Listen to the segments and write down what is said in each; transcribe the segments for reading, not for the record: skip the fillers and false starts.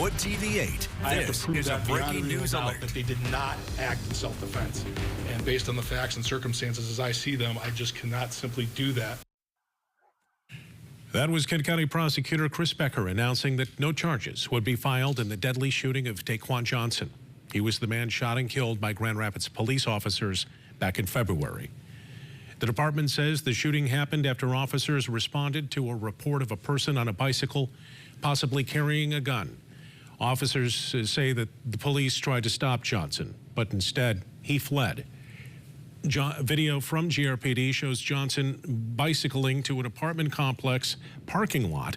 Wood TV8. This is a breaking news alert. That they did not act in self-defense. And based on the facts and circumstances as I see them, I just cannot simply do that. That was Kent County Prosecutor Chris Becker announcing that no charges would be filed in the deadly shooting of Daquan Johnson. He was the man shot and killed by Grand Rapids police officers back in February. The department says the shooting happened after officers responded to a report of a person on a bicycle possibly carrying a gun. Officers say that the police tried to stop Johnson, but instead he fled. Video from GRPD shows Johnson bicycling to an apartment complex parking lot.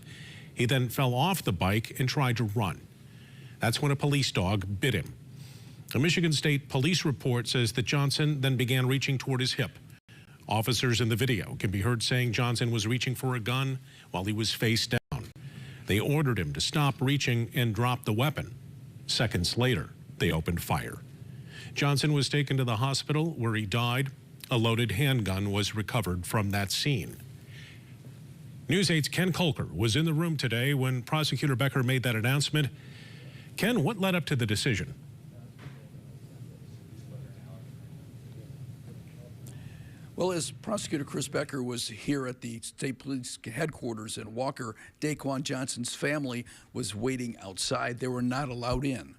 He then fell off the bike and tried to run. That's when a police dog bit him. A Michigan State police report says that Johnson then began reaching toward his hip. Officers in the video can be heard saying Johnson was reaching for a gun while he was face down. They ordered him to stop reaching and drop the weapon. Seconds later, they opened fire. Johnson was taken to the hospital where he died. A loaded handgun was recovered from that scene. News 8's Ken Kolker was in the room today when Prosecutor Becker made that announcement. Ken, what led up to the decision? Well, as Prosecutor Chris Becker was here at the state police headquarters in Walker, Daquan Johnson's family was waiting outside. They were not allowed in.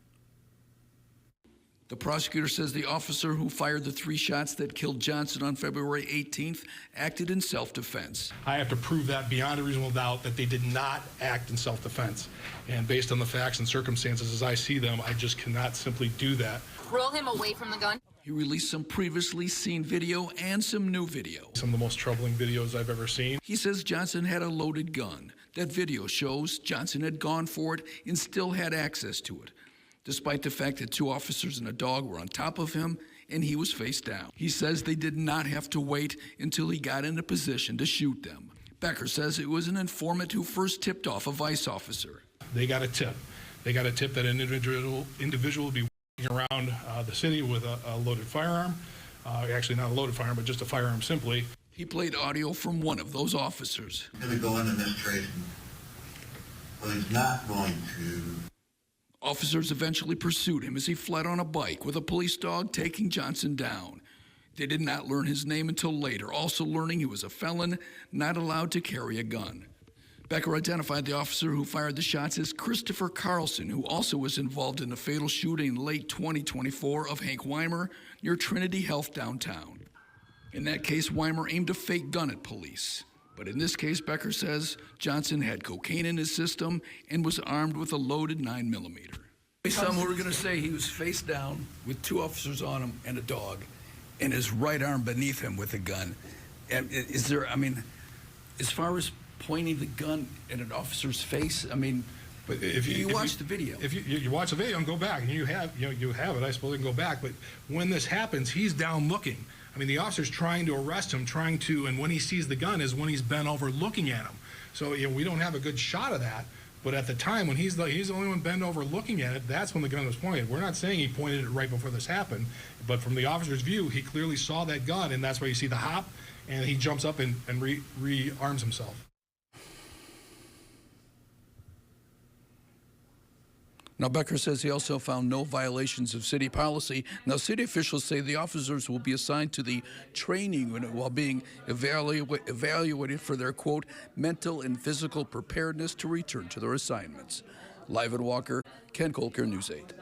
The prosecutor says the officer who fired the 3 shots that killed Johnson on February 18th acted in self-defense. I have to prove that beyond a reasonable doubt that they did not act in self-defense. And based on the facts and circumstances as I see them, I just cannot simply do that. Roll him away from the gun. He released some previously seen video and some new video. Some of the most troubling videos I've ever seen. He says Johnson had a loaded gun. That video shows Johnson had gone for it and still had access to it, despite the fact that 2 officers and a dog were on top of him and he was face down. He says they did not have to wait until he got in a position to shoot them. Becker says it was an informant who first tipped off a vice officer. They got a tip. They got a tip that an individual would be walking around the city with a loaded firearm. Actually, not a loaded firearm, but just a firearm simply. He played audio from one of those officers. He's going to go into administration, but he's not going to. Officers eventually pursued him as he fled on a bike with a police dog taking Johnson down. They did not learn his name until later, also learning he was a felon, not allowed to carry a gun. Becker identified the officer who fired the shots as Christopher Carlson, who also was involved in the fatal shooting in late 2024 of Hank Weimer near Trinity Health downtown. In that case, Weimer aimed a fake gun at police. But in this case, Becker says Johnson had cocaine in his system and was armed with a loaded 9mm. Some were going to say he was face down with 2 officers on him and a dog, and his right arm beneath him with a gun. And is there, I mean, as far as pointing the gun at an officer's face, I mean, but if you watch the video. If you watch the video and go back, and you have it, I suppose you can go back. But when this happens, he's down looking. I mean, the officer's trying to arrest him, and when he sees the gun is when he's bent over looking at him. So we don't have a good shot of that. But at the time when he's the only one bent over looking at it, that's when the gun was pointed. We're not saying he pointed it right before this happened, but from the officer's view, he clearly saw that gun, and that's why you see the hop, and he jumps up and rearms himself. Now, Becker says he also found no violations of city policy. Now, city officials say the officers will be assigned to the training unit while being evaluated for their, quote, mental and physical preparedness to return to their assignments. Live in Walker, Ken Kolker, News 8.